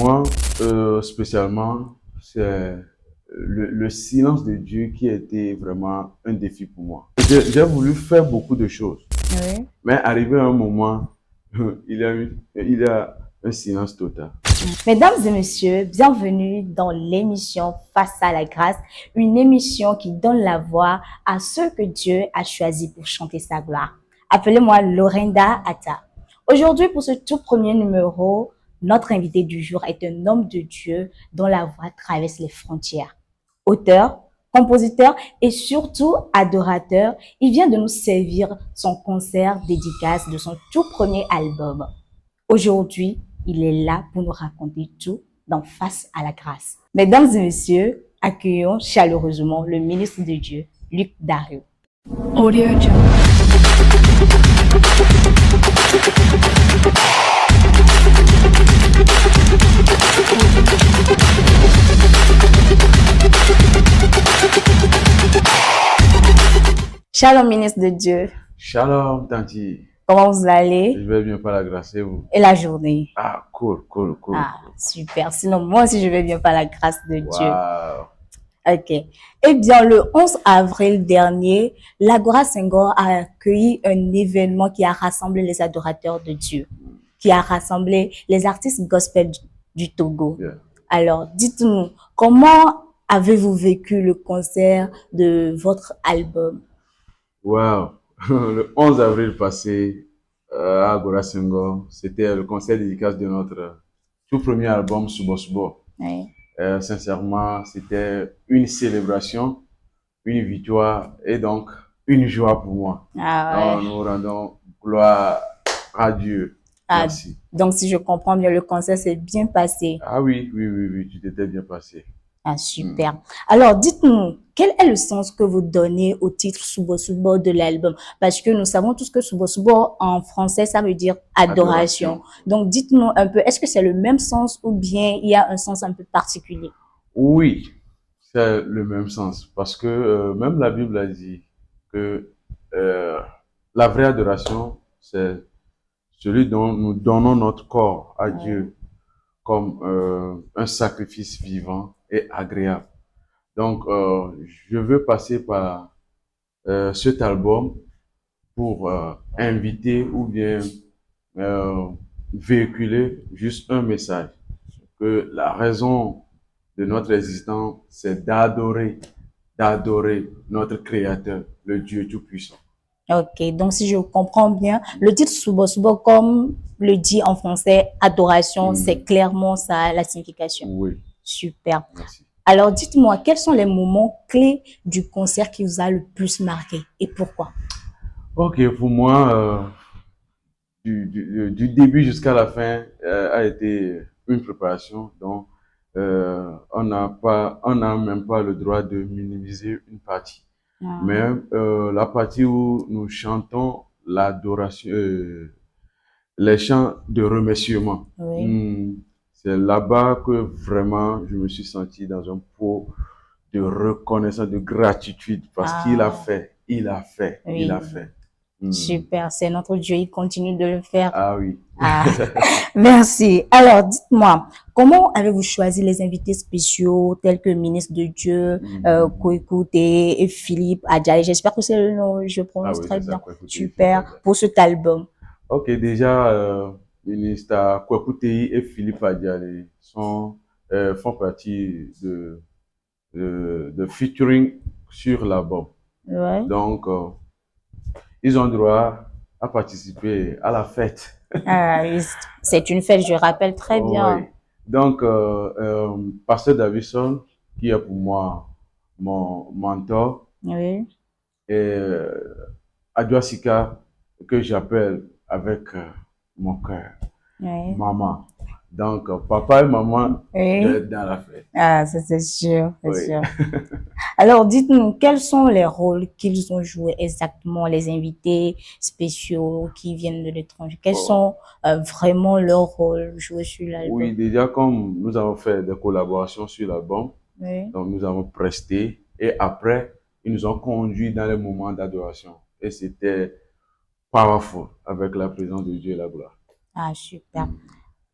moi, spécialement, c'est le silence de Dieu qui a été vraiment un défi pour moi. J'ai voulu faire beaucoup de choses, Oui. mais arrivé à un moment, il y a un silence total. Mesdames et messieurs, bienvenue dans l'émission Face à la grâce, une émission qui donne la voix à ceux que Dieu a choisis pour chanter sa gloire. Appelez-moi Lorinda Atta. Aujourd'hui, pour ce tout premier numéro, notre invité du jour est un homme de Dieu dont la voix traverse les frontières. Auteur, compositeur et surtout adorateur, il vient de nous servir son concert dédicace de son tout premier album. Aujourd'hui, il est là pour nous raconter tout dans Face à la grâce. Mesdames et messieurs, accueillons chaleureusement le ministre de Dieu, Luc Dario. Audio Shalom, ministre de Dieu. Shalom, Tanti. Comment vous allez? Je vais bien par la grâce et vous? Et la journée? Ah, cool. Ah, super. Sinon, moi aussi, je vais bien par la grâce de Dieu. Wow. Ok. Eh bien, le 11 avril dernier, l'Agora Senghor a accueilli un événement qui a rassemblé les adorateurs de Dieu, qui a rassemblé les artistes gospel du Togo. Yeah. Alors, dites-nous, comment avez-vous vécu le concert de votre album? Wow. Le 11 avril passé, à Agora Senghor, c'était le concert dédicace de notre tout premier album, Subo Subo. Oui. Sincèrement, c'était une célébration, une victoire et donc une joie pour moi. Ah ouais. Nous rendons gloire à Dieu. Ah, Merci. donc, si je comprends bien, le concert s'est bien passé. Ah oui, tu t'étais bien passé. Ah, super. Alors, dites-nous, quel est le sens que vous donnez au titre Subo Subo de l'album? Parce que nous savons tous que Subo Subo en français, ça veut dire adoration. Donc, dites-nous un peu, est-ce que c'est le même sens ou bien il y a un sens un peu particulier? Oui, c'est le même sens parce que même la Bible a dit que la vraie adoration, c'est celui dont nous donnons notre corps à Dieu comme un sacrifice vivant et agréable. Donc, je veux passer par cet album pour inviter ou bien euh, véhiculer juste un message. Que la raison de notre existence, c'est d'adorer notre Créateur, le Dieu Tout-Puissant. Ok, donc si je comprends bien, le titre Subo Subo, comme le dit en français, adoration, c'est clairement ça la signification. Oui. Super. Merci. Alors, dites-moi, quels sont les moments clés du concert qui vous a le plus marqué et pourquoi? Ok, pour moi, du début jusqu'à la fin a été une préparation. Donc, on n'a même pas le droit de minimiser une partie. Mais la partie où nous chantons l'adoration, les chants de remerciement, c'est là-bas que vraiment je me suis senti dans un pot de reconnaissance, de gratitude, parce qu'il a fait, il a fait. Super, c'est notre Dieu, il continue de le faire. Ah oui. Ah, merci. Alors, dites-moi, comment avez-vous choisi les invités spéciaux tels que ministre de Dieu, Kouekouté et Philippe Adjaye? J'espère que c'est le nom, je prononce très bien. Super, pour cet album. Ok, déjà, ministre Kouekouté et Philippe Adjaye font partie de featuring sur l'album. Ouais. Donc, ils ont droit à participer à la fête. Ah, c'est une fête, je rappelle très bien. Oui. Donc, Pasteur Davison, qui est pour moi mon mentor, Oui. et Adjoasika, que j'appelle avec mon cœur, Oui. maman. Donc, papa et maman Oui. dans la fête. Ah, ça c'est sûr, c'est Oui. sûr. Alors, dites-nous, quels sont les rôles qu'ils ont joués exactement, les invités spéciaux qui viennent de l'étranger? Quels sont vraiment leurs rôles joués sur l'album? Oui, déjà, comme nous avons fait des collaborations sur l'album, Oui. donc nous avons presté et après, ils nous ont conduits dans les moments d'adoration. Et c'était powerful avec la présence de Dieu et la gloire. Ah, super.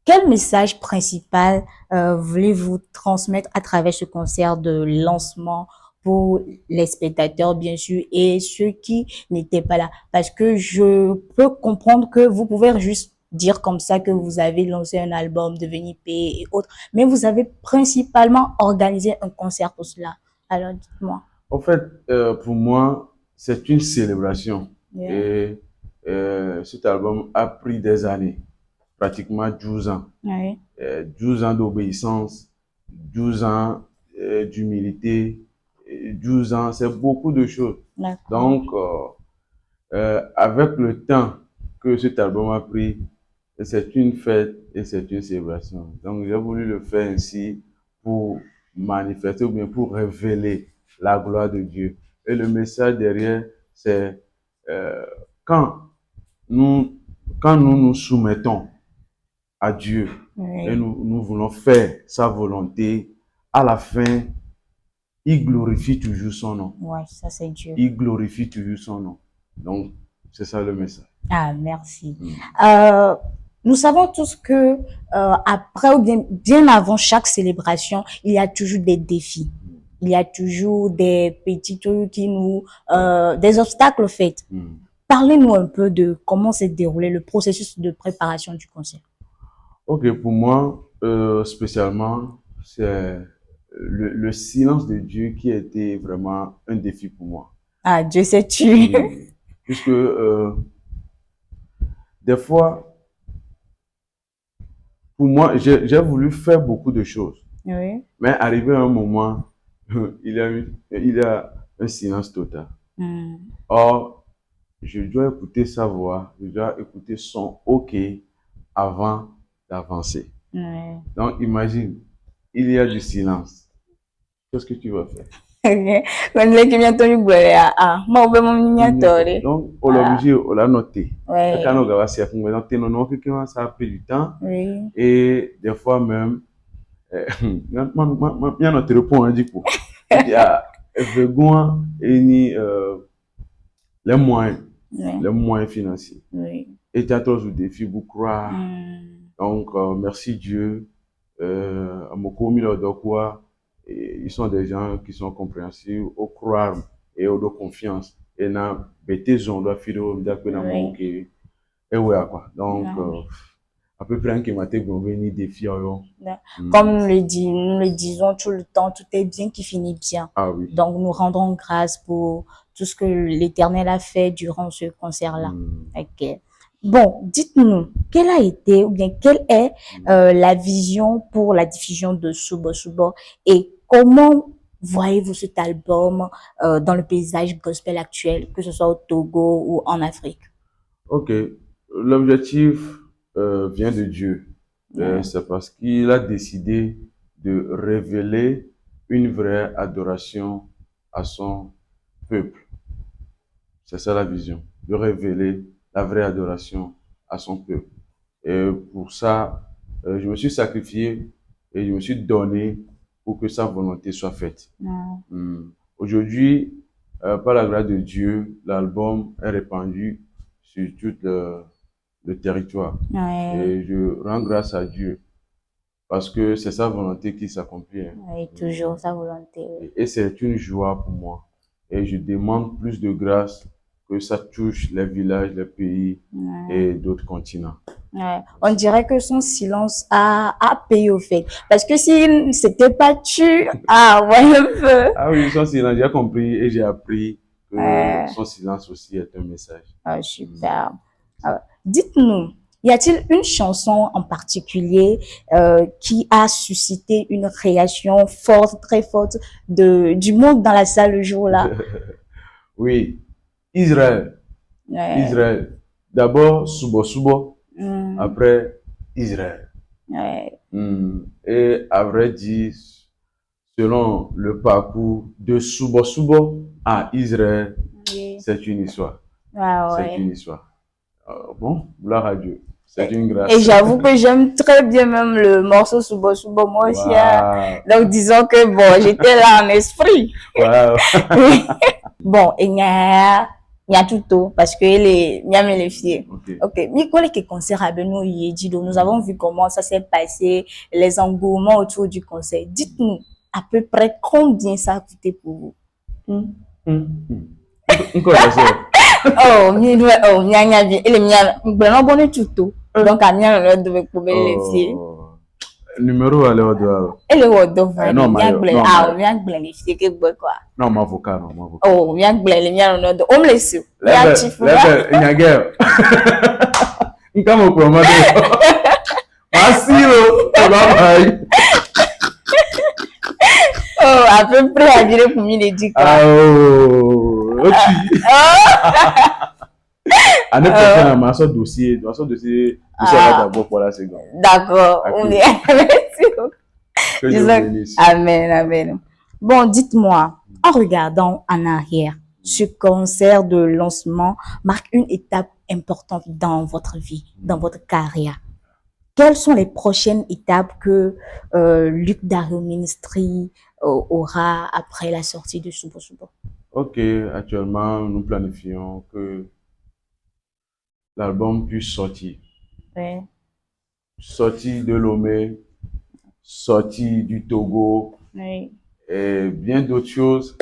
quel message principal voulez-vous transmettre à travers ce concert de lancement pour les spectateurs, bien sûr, et ceux qui n'étaient pas là? Parce que je peux comprendre que vous pouvez juste dire comme ça que vous avez lancé un album, devenir payé et autres, mais vous avez principalement organisé un concert pour cela. Alors, dites-moi. En fait, pour moi, c'est une célébration. Yeah. Et cet album a pris des années, pratiquement 12 ans. Oui. 12 ans d'obéissance, 12 ans d'humilité, 12 ans, c'est beaucoup de choses. D'accord. Donc, avec le temps que cet album a pris, c'est une fête et c'est une célébration. Donc, j'ai voulu le faire ainsi pour manifester ou bien pour révéler la gloire de Dieu. Et le message derrière, c'est euh, quand nous, quand nous nous soumettons à Dieu et Oui. nous voulons faire sa volonté, à la fin, il glorifie toujours son nom. Ouais, ça c'est Dieu. Il glorifie toujours son nom. Donc, c'est ça le message. Ah, merci. Nous savons tous que après ou bien avant chaque célébration, il y a toujours des défis. Il y a toujours des petits trucs qui nous, des obstacles en fait. Parlez-nous un peu de comment s'est déroulé le processus de préparation du concert. Ok, pour moi, spécialement, c'est le silence de Dieu qui a été vraiment un défi pour moi. Ah, Dieu sait tu. Puisque des fois, pour moi, j'ai voulu faire beaucoup de choses. Oui. Mais arrivé à un moment, il y a un silence total. Or, je dois écouter sa voix, je dois écouter son OK avant d'avancer. Oui. Donc, imagine, il y a du silence. Qu'est-ce que tu vas faire? Donc, on l'a obligé, on l'a noté. Ouais. Quand on a noté, ça a pris du temps. Oui. Et des fois même, il y a notre repos, on dit quoi. Il y a les moyens financiers. Oui. Et tu as toujours des défis pour croire. Donc, merci Dieu. Ils sont des gens qui sont compréhensifs, au croire et au de confiance. Et na betezo doit faire Oui. et ouais quoi. Donc, à peu près un qui m'a été venir défi. Comme nous le disons tout le temps, tout est bien qui finit bien. Ah oui. Donc, nous rendons grâce pour tout ce que l'Éternel a fait durant ce concert-là. Ok. Bon, dites-nous, quelle a été ou bien quelle est la vision pour la diffusion de Subo Subo et comment voyez-vous cet album dans le paysage gospel actuel, que ce soit au Togo ou en Afrique? Ok, l'objectif vient de Dieu. C'est parce qu'il a décidé de révéler une vraie adoration à son peuple. C'est ça la vision, de révéler la vraie adoration à son peuple. Et pour ça, je me suis sacrifié et je me suis donné pour que sa volonté soit faite. Aujourd'hui, par la grâce de Dieu, l'album est répandu sur tout le territoire. Et je rends grâce à Dieu parce que c'est sa volonté qui s'accomplit. Oui, toujours sa volonté. Et c'est une joie pour moi. Et je demande plus de grâce que ça touche les villages, les pays et d'autres continents. On dirait que son silence a payé au fait. Parce que s'il ne s'était pas tué, ah ouais, un peu. Ah oui, son silence, j'ai compris et j'ai appris que son silence aussi est un message. Ah, super. Dites-nous, y a-t-il une chanson en particulier qui a suscité une réaction forte, très forte du monde dans la salle le jour-là? Oui, Israël. Israël. D'abord, Subo Subo. Après, Israël. Et à vrai dire, selon le parcours de Subo Subo à Israël, c'est une histoire. C'est une histoire. Bon, gloire à Dieu. C'est une grâce. Et j'avoue que j'aime très bien même le morceau Subo Subo, moi aussi. Donc disons que bon, j'étais là en esprit. Wow. Bon, et Il y a tout tôt, parce que les, il y a les filles. Ok. Ok. Micole qui concert à Benoît Yedido, nous avons vu comment ça s'est passé, les engouements autour du concert. Dites-nous à peu près combien ça a coûté pour vous. Encore la sœur. Oh, mia bien. Et les mia, vraiment bon tout tôt. Donc, à mia, on devait couper les filles. Numéro à l'heure de. Et le word of mia, non, mia, non, ah, mia, les filles, que quoi. non, mon avocat, non, mon avocat. Oh, mia, les mia, on a, on me laisse. Là, il y a guerre. Il y a mon problème. Merci, bye bye. Oh, à peu près à dire pour m'y dire quoi. Ah, oh, ok. Année prochaine, ma soeur dossier, vous savez d'abord pour la seconde. D'accord, on est. Merci. Amen, amen. Bon, dites-moi, en regardant en arrière, ce concert de lancement marque une étape importante dans votre vie, dans votre carrière. Quelles sont les prochaines étapes que Luc Dario Ministry aura après la sortie de Subo Subo? Ok, actuellement, nous planifions que l'album puisse sortir. Ouais. Sorti de Lomé, sorti du Togo, Oui. et bien d'autres choses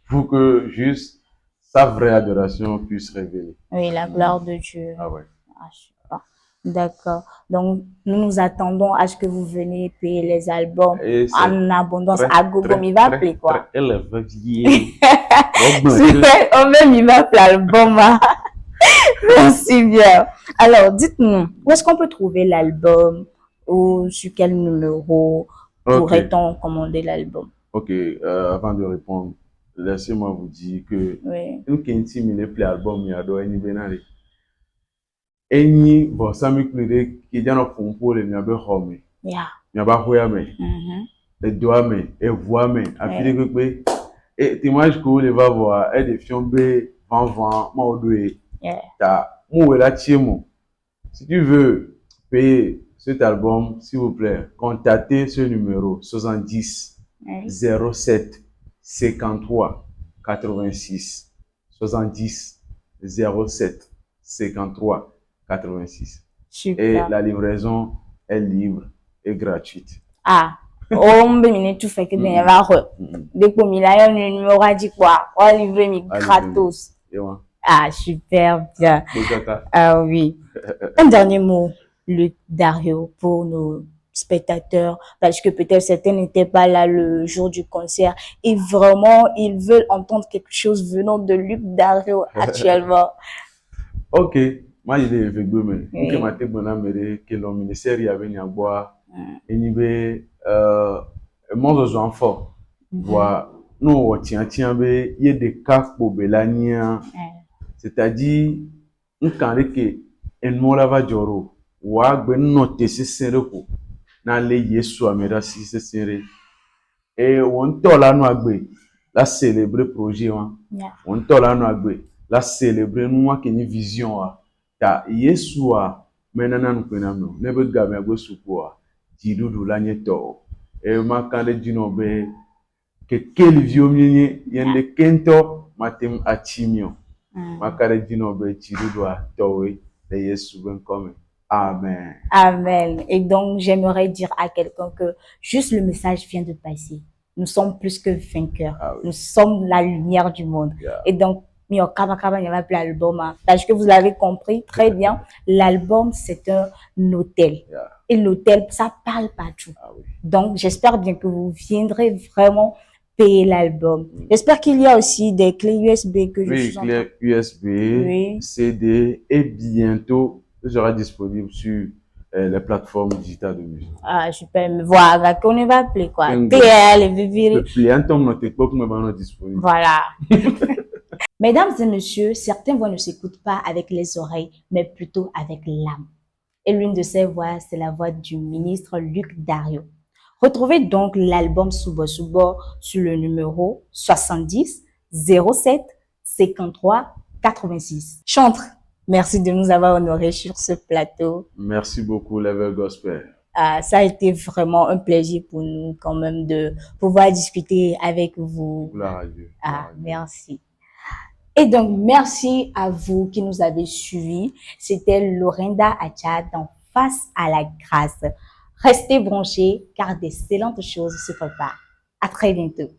pour que juste sa vraie adoration puisse révéler. Oui, la gloire de Dieu. Ah ouais. Ah, super. D'accord. Donc, nous nous attendons à ce que vous veniez payer les albums en abondance. À Gogo, il va appeler quoi? Elle va vieillir. Oh, même il va appeler l'album. Merci bien. Alors, dites-nous, où est-ce qu'on peut trouver l'album ou sur quel numéro pourrait-on commander l'album? Ok, avant de répondre, laissez-moi vous dire que oui. Nous qui avons fait l'album, il y a deux benari. Eni bon sami klure ki jana pompo le nyabe home. Yeah. Nyaba hoya me. E doa me, e voix me. Afile kwe e t'image que le va voir et des fions be van ma odoué. Ta mou la chiemo. Si tu veux payer cet album, s'il vous plaît, contactez ce numéro 70 07 53 86 70 07 53 86. Super. Et la livraison est libre et gratuite. Ah, on peut tout fait que il y a depuis là il y a un numéro à dire quoi, on va livrer gratos. Ah, super bien. Ah oui. Un dernier mot, Luc Dario, pour nos spectateurs, parce que peut-être certains n'étaient pas là le jour du concert et vraiment ils veulent entendre quelque chose venant de Luc Dario actuellement. Ok, moi il est avec vous, mais que ma tête que le ministère y avait une bois et il y avait mon enfant voit nous tiens il y a des cas pour Belania, c'est-à-dire un carré que un mot va joro wa ben noter ce serre na le Yesu amera si ce serre et on tola no agbe la célébrer projet on tola no agbe la célébrer nous qui une vision ta Yesu a menana no kwena no ne be game agbe supo jidudu la nyeto e makande dino be que quel vieux mien yende kento matem achimio makande dino be jidudu a towe le Yesu ben comme amen. Amen. Et donc j'aimerais dire à quelqu'un que juste le message vient de passer. Nous sommes plus que vainqueurs. Nous sommes la lumière du monde. Et donc parce que vous l'avez compris très bien, l'album c'est un hôtel. Et l'hôtel, ça parle partout. Donc j'espère bien que vous viendrez vraiment payer l'album. J'espère qu'il y a aussi des clés USB que je suis en train... clés USB, CD et bientôt sera disponible sur les plateformes digitales de musique. Ah, super. Voilà, qu'on va appeler quoi? PL, voilà. Mesdames et messieurs, certaines voix ne s'écoutent pas avec les oreilles, mais plutôt avec l'âme. Et l'une de ces voix, c'est la voix du ministre Luc Dario. Retrouvez donc l'album Subo Subo sur le numéro 70 07 53 86. Chantre, merci de nous avoir honorés sur ce plateau. Merci beaucoup, Level Gospel. Ça a été vraiment un plaisir pour nous quand même de pouvoir discuter avec vous. La radio. Merci. Et donc, merci à vous qui nous avez suivis. C'était Lorinda Acha dans Face à la grâce. Restez branchés car d'excellentes choses se préparent. À très bientôt.